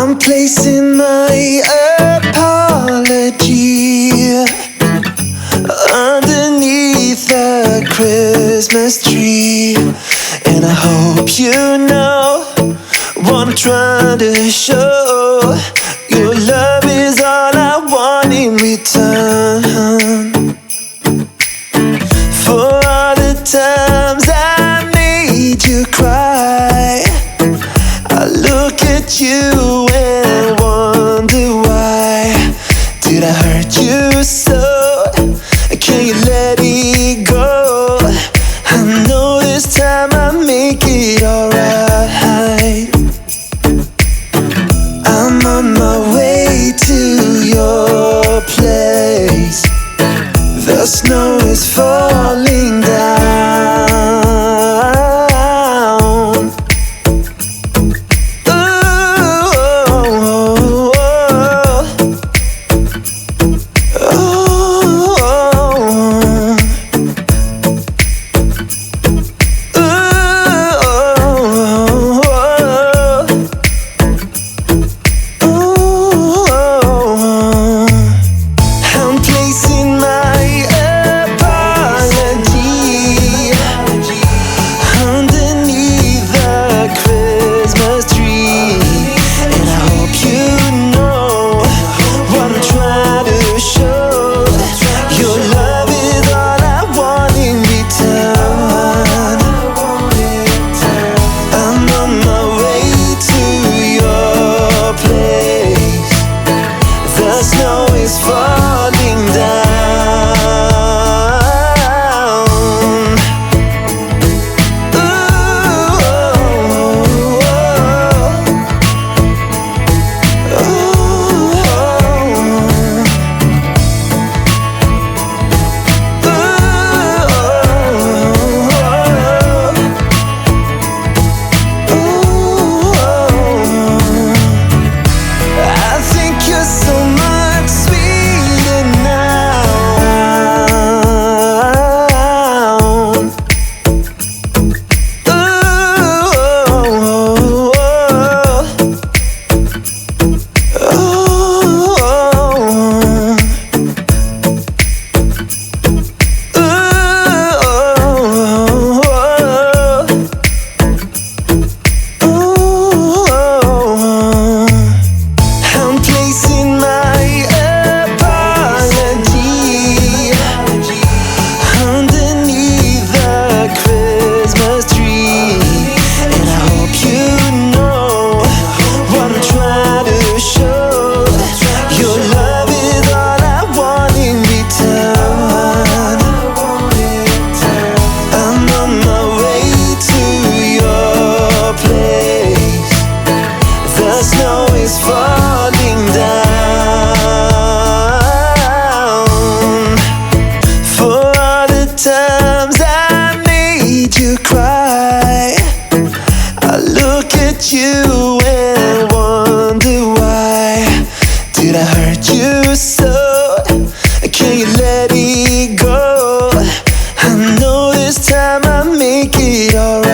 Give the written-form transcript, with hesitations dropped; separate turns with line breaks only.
I'm placing my apology underneath the Christmas tree, and I hope you know what I'm trying to show. Your love is all I want in return. For all the times I made you cry, I look at you and wonder why. Did I hurt you so? Can you let it go? I know this time I'll make it alright. I'm on my way to your place. The snow is falling down. You and wonder why. Did I hurt you so? Can you let it go? I know this time I'll make it alright.